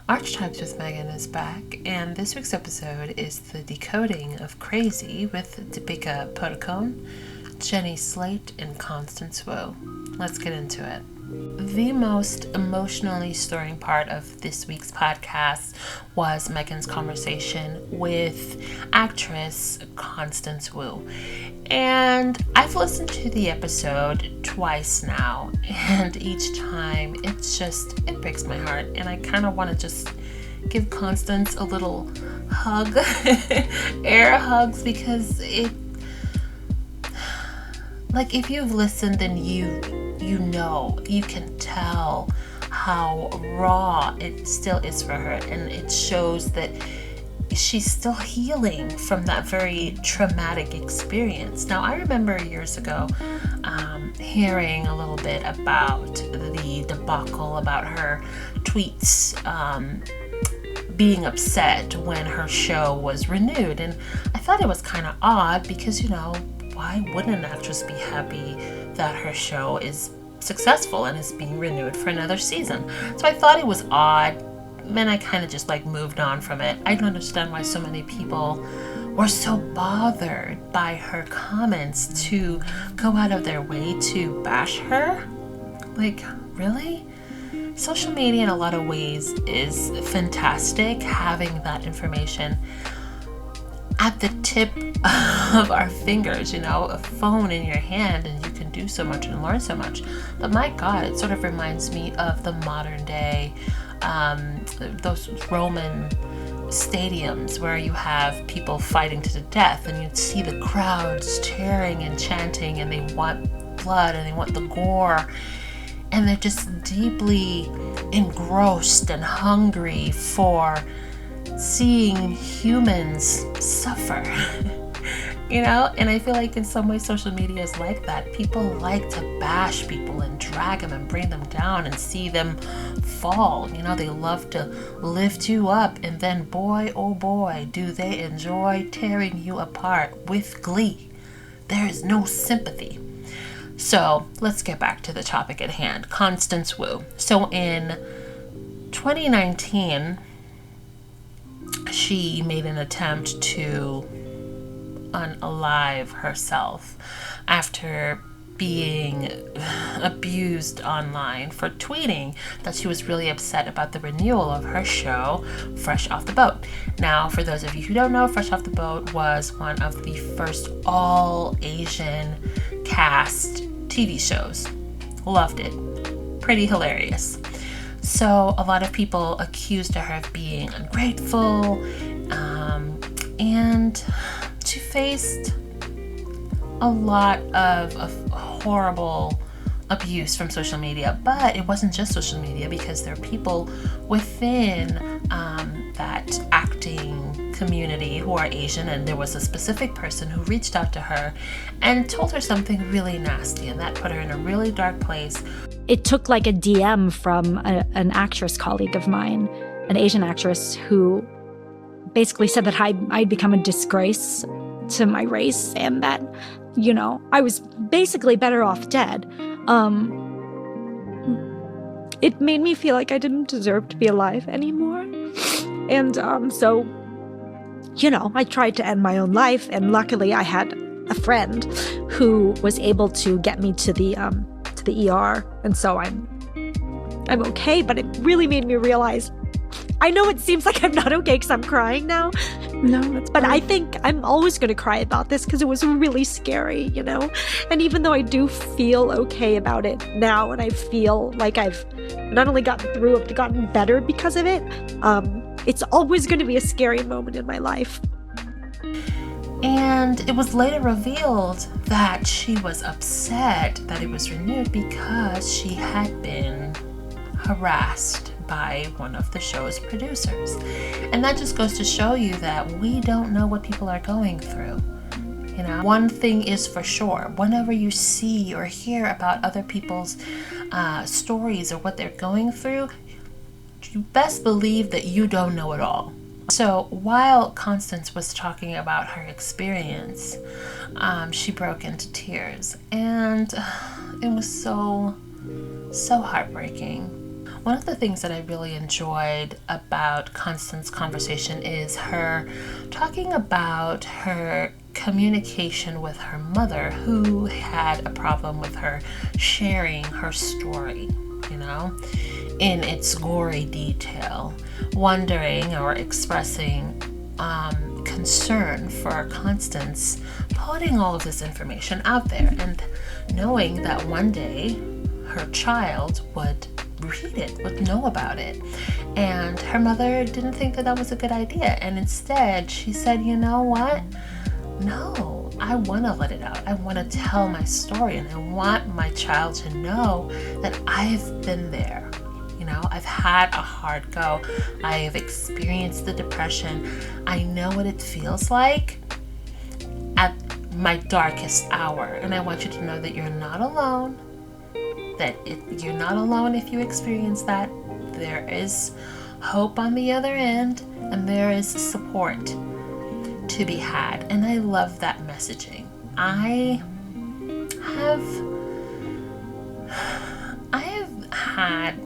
Archetypes with Meghan is back, and this week's episode is the Decoding of Crazy with Deepika Padukone, Jenny Slate, and Constance Wu. Let's get into it. The most emotionally stirring part of this week's podcast was Meghan's conversation with actress Constance Wu. And I've listened to the episode twice now, and each time it breaks my heart, and I kind of want to just give Constance a little hug, air hugs, because if you've listened, then you can tell how raw it still is for her, and it shows that she's still healing from that very traumatic experience. Now, I remember years ago hearing a little bit about the debacle about her tweets being upset when her show was renewed, and I thought it was kind of odd because, why wouldn't an actress be happy that her show is successful and is being renewed for another season? So I thought it was odd, and I kind of just moved on from it. I don't understand why so many people were so bothered by her comments to go out of their way to bash her. Really? Social media in a lot of ways is fantastic, having that information at the tip of our fingers, a phone in your hand, and you can do so much and learn so much. But my God, it sort of reminds me of the modern day, those Roman stadiums where you have people fighting to the death, and you see the crowds cheering and chanting, and they want blood and they want the gore, and they're just deeply engrossed and hungry for seeing humans suffer. And I feel like in some ways social media is like that. People like to bash people and drag them and bring them down and see them fall. They love to lift you up, and then boy, oh boy, do they enjoy tearing you apart with glee. There is no sympathy. So let's get back to the topic at hand, Constance Wu. So in 2019, she made an attempt to unalive herself after being abused online for tweeting that she was really upset about the renewal of her show, Fresh Off the Boat. Now, for those of you who don't know, Fresh Off the Boat was one of the first all-Asian cast TV shows. Loved it. Pretty hilarious. So a lot of people accused her of being ungrateful, and she faced a lot of horrible abuse from social media. But it wasn't just social media, because there are people within that acting community who are Asian, and there was a specific person who reached out to her and told her something really nasty, and that put her in a really dark place. It took a DM from an actress colleague of mine, an Asian actress, who basically said that I'd become a disgrace to my race, and that, I was basically better off dead. It made me feel like I didn't deserve to be alive anymore. And so, I tried to end my own life, and luckily I had a friend who was able to get me to the ER, and so I'm okay. But it really made me realize, I know it seems like I'm not okay because I'm crying now. No, that's but fine. I think I'm always going to cry about this because it was really scary, And even though I do feel okay about it now, and I feel like I've not only gotten through it, but gotten better because of it, it's always going to be a scary moment in my life. And it was later revealed that she was upset that it was renewed because she had been harassed by one of the show's producers. And that just goes to show you that we don't know what people are going through. One thing is for sure, whenever you see or hear about other people's stories or what they're going through, you best believe that you don't know it all. So while Constance was talking about her experience, she broke into tears, and it was so heartbreaking. One of the things that I really enjoyed about Constance's conversation is her talking about her communication with her mother, who had a problem with her sharing her story, in its gory detail, wondering or expressing concern for Constance putting all of this information out there and knowing that one day her child would read it, would know about it. And her mother didn't think that was a good idea. And instead, she said, you know what? No, I want to let it out. I want to tell my story, and I want my child to know that I've been there. I've had a hard go. I have experienced the depression. I know what it feels like at my darkest hour. And I want you to know that you're not alone. You're not alone if you experience that. There is hope on the other end, and there is support to be had. And I love that messaging. I have had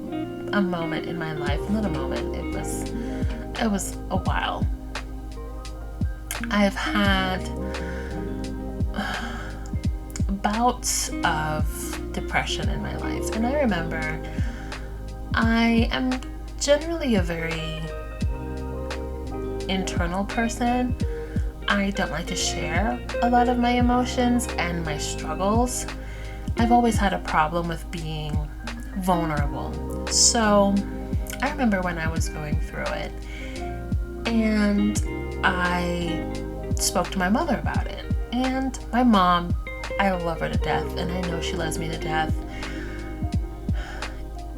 a moment in my life, not a moment, it was a while. I've had bouts of depression in my life, and I remember I am generally a very internal person. I don't like to share a lot of my emotions and my struggles. I've always had a problem with being vulnerable. So I remember when I was going through it, and I spoke to my mother about it. And my mom, I love her to death, and I know she loves me to death.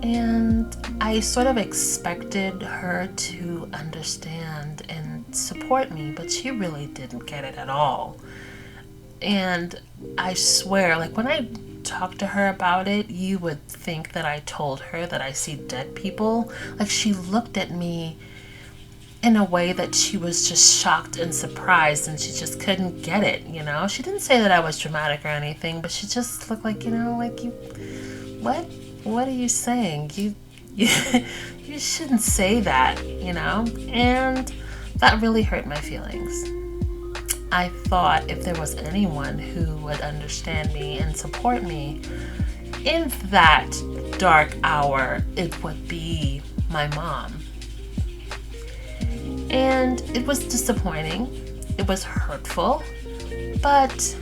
And I sort of expected her to understand and support me, but she really didn't get it at all. And I swear, when I talked to her about it, you would think that I told her that I see dead people. She looked at me in a way that she was just shocked and surprised, and she just couldn't get it, She didn't say that I was dramatic or anything, but she just looked like, you, what are you saying? You shouldn't say that, And that really hurt my feelings. I thought if there was anyone who would understand me and support me in that dark hour, it would be my mom. And it was disappointing. It was hurtful. But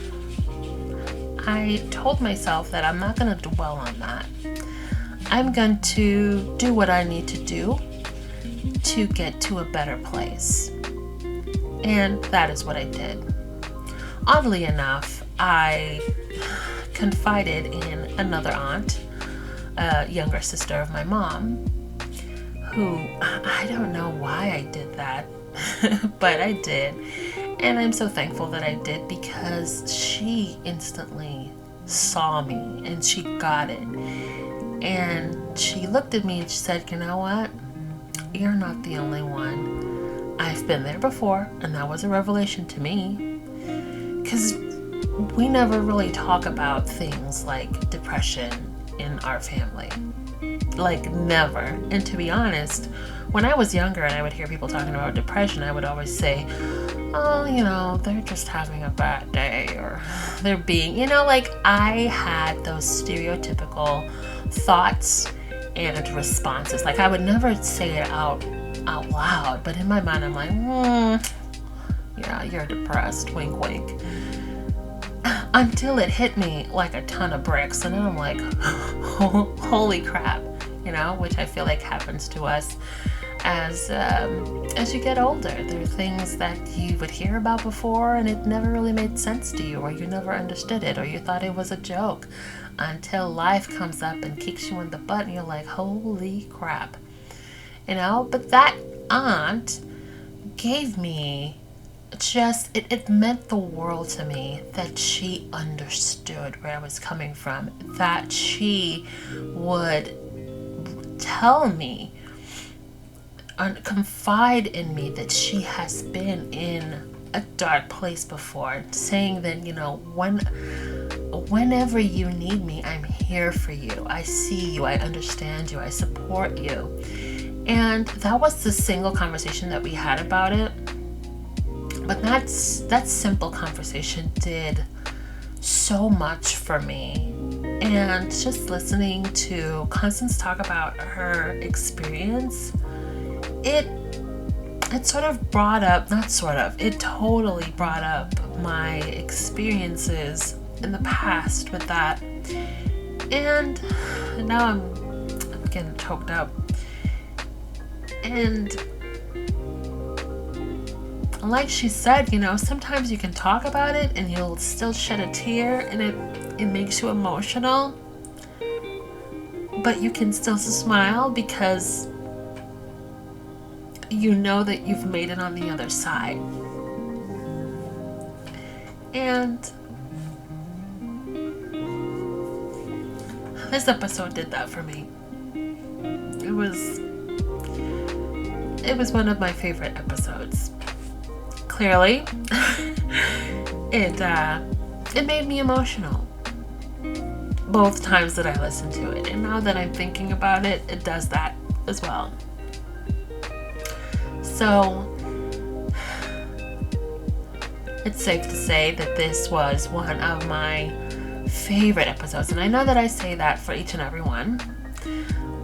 I told myself that I'm not going to dwell on that. I'm going to do what I need to do to get to a better place. And that is what I did. Oddly enough, I confided in another aunt, a younger sister of my mom, who, I don't know why I did that, but I did. And I'm so thankful that I did, because she instantly saw me and she got it. And she looked at me and she said, you know what? You're not the only one. I've been there before, and that was a revelation to me, because we never really talk about things like depression in our family. Never. And to be honest, when I was younger and I would hear people talking about depression, I would always say, oh, they're just having a bad day, or they're being, I had those stereotypical thoughts and responses. I would never say it out loud, but in my mind I'm like, yeah, you're depressed, wink wink, until it hit me like a ton of bricks, and then I'm like, holy crap, which I feel like happens to us as you get older. There are things that you would hear about before and it never really made sense to you, or you never understood it, or you thought it was a joke, until life comes up and kicks you in the butt and you're like, holy crap. But that aunt gave me it meant the world to me that she understood where I was coming from, that she would tell me and confide in me that she has been in a dark place before, saying that, when whenever you need me, I'm here for you. I see you, I understand you, I support you. And that was the single conversation that we had about it. But that simple conversation did so much for me. And just listening to Constance talk about her experience, it sort of brought up, it totally brought up my experiences in the past with that. And now I'm getting choked up. And like she said, sometimes you can talk about it and you'll still shed a tear and it makes you emotional. But you can still smile because you know that you've made it on the other side. And this episode did that for me. It was one of my favorite episodes. Clearly, it made me emotional both times that I listened to it. And now that I'm thinking about it, it does that as well. So it's safe to say that this was one of my favorite episodes. And I know that I say that for each and every one,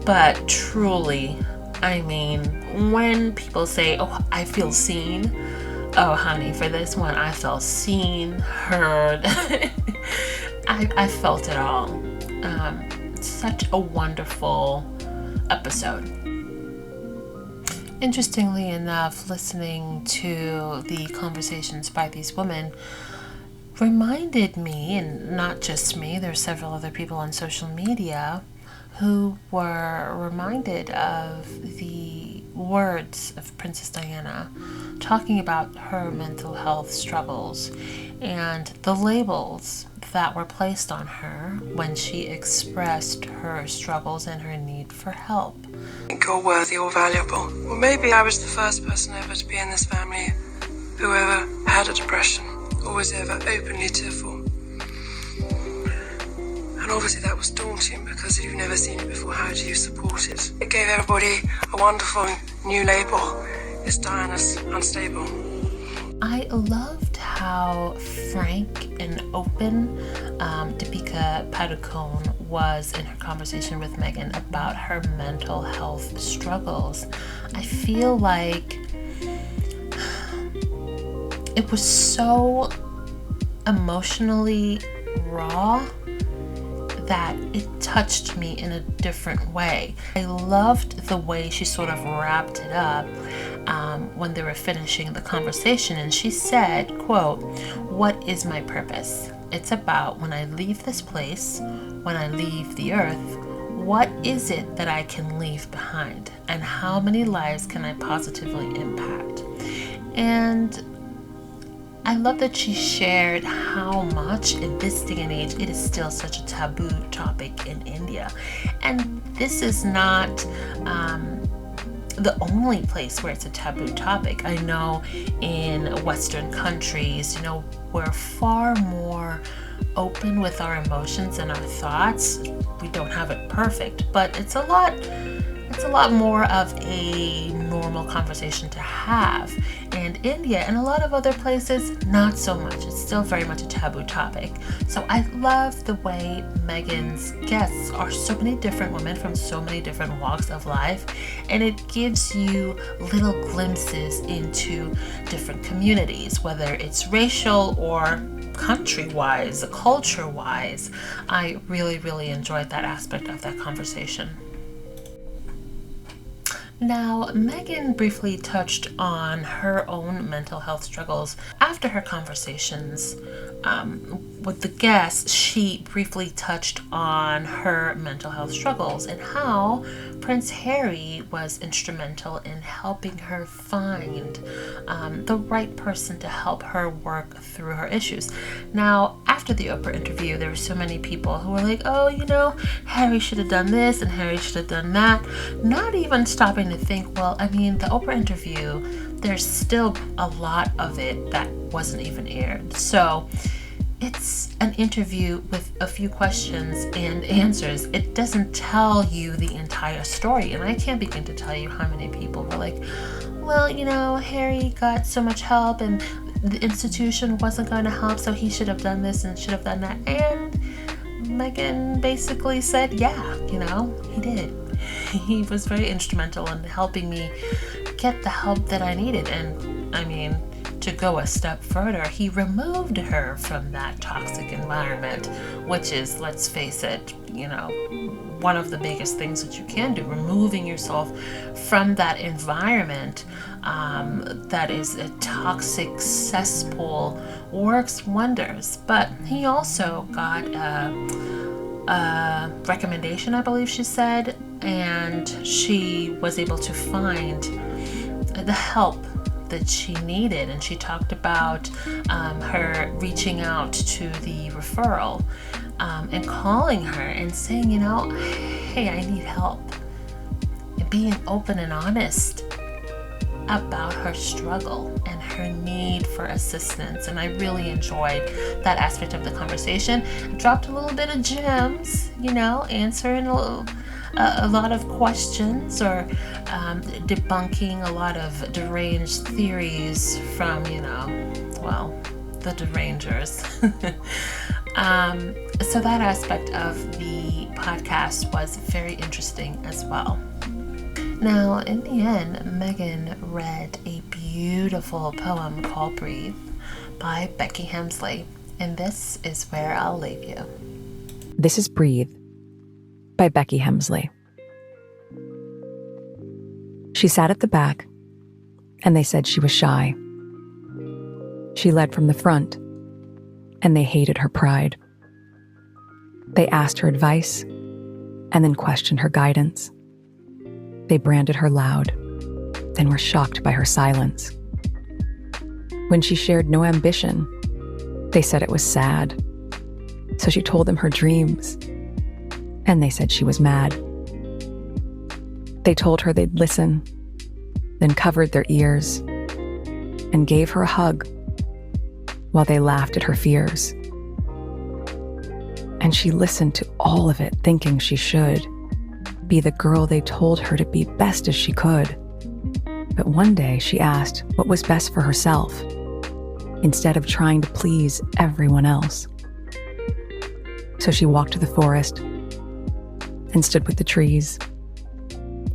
but truly, I mean, when people say, oh, I feel seen, oh honey, for this one, I felt seen, heard. I felt it all. Such a wonderful episode. Interestingly enough, listening to the conversations by these women reminded me, and not just me, there's several other people on social media who were reminded of the words of Princess Diana talking about her mental health struggles and the labels that were placed on her when she expressed her struggles and her need for help. I think you're worthy or valuable. Well, maybe I was the first person ever to be in this family who ever had a depression or was ever openly tearful. And obviously that was daunting because if you've never seen it before, how do you support it? It gave everybody a wonderful new label. It's Diana's unstable. I loved how frank and open Deepika Padukone was in her conversation with Meghan about her mental health struggles. I feel like it was so emotionally raw that it touched me in a different way. I loved the way she sort of wrapped it up when they were finishing the conversation, and she said, quote, "What is my purpose? It's about when I leave this place, when I leave the earth, what is it that I can leave behind, and how many lives can I positively impact?" And I love that she shared how much in this day and age it is still such a taboo topic in India. And this is not the only place where it's a taboo topic. I know in Western countries, we're far more open with our emotions and our thoughts. We don't have it perfect, but it's a lot more of a normal conversation to have. And India and a lot of other places, not so much. It's still very much a taboo topic. So I love the way Meghan's guests are so many different women from so many different walks of life, and it gives you little glimpses into different communities, whether it's racial or country-wise, culture-wise. I really, really enjoyed that aspect of that conversation. Now, Meghan briefly touched on her own mental health struggles. After her conversations with the guests, she briefly touched on her mental health struggles and how Prince Harry was instrumental in helping her find the right person to help her work through her issues. Now, after the Oprah interview, there were so many people who were like, oh, Harry should have done this and Harry should have done that. Not even stopping to think, well, I mean, the Oprah interview, there's still a lot of it that wasn't even aired. So it's an interview with a few questions and answers. It doesn't tell you the entire story. And I can't begin to tell you how many people were like, well, you know, Harry got so much help and the institution wasn't going to help, so he should have done this and should have done that. And Meghan basically said, yeah, you know, he did. He was very instrumental in helping me get the help that I needed. And I mean, to go a step further, he removed her from that toxic environment, which is, let's face it, you know, one of the biggest things that you can do. Removing yourself from that environment that is a toxic cesspool works wonders. But he also got a recommendation, I believe she said, and she was able to find the help that she needed. And she talked about her reaching out to the referral and calling her and saying, you know, hey, I need help, and being open and honest about her struggle and her need for assistance. And I really enjoyed that aspect of the conversation. Dropped a little bit of gems, you know, answering a lot of questions, or debunking a lot of deranged theories from, you know, well, the derangers. So that aspect of the podcast was very interesting as well. Now, in the end, Meghan read a beautiful poem called Breathe by Becky Hemsley, and this is where I'll leave you. This is Breathe by Becky Hemsley. She sat at the back, and they said she was shy. She led from the front, and they hated her pride. They asked her advice, and then questioned her guidance. They branded her loud, then were shocked by her silence. When she shared no ambition, they said it was sad. So she told them her dreams, and they said she was mad. They told her they'd listen, then covered their ears, and gave her a hug while they laughed at her fears. And she listened to all of it, thinking she should be the girl they told her to be best as she could. But one day she asked what was best for herself, instead of trying to please everyone else. So she walked to the forest and stood with the trees.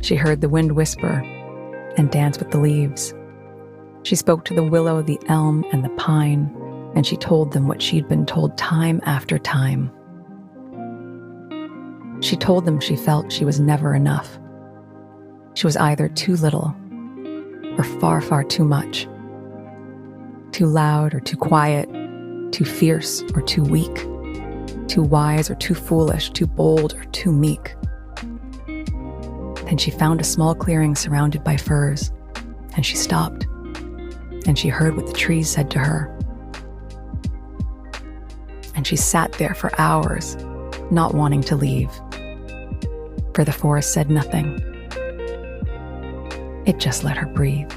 She heard the wind whisper and dance with the leaves. She spoke to the willow, the elm, and the pine, and she told them what she'd been told time after time. She told them she felt she was never enough. She was either too little or far, far too much. Too loud or too quiet, too fierce or too weak, too wise or too foolish, too bold or too meek. Then she found a small clearing surrounded by firs, and she stopped, and she heard what the trees said to her. And she sat there for hours, not wanting to leave. For the forest said nothing. It just let her breathe.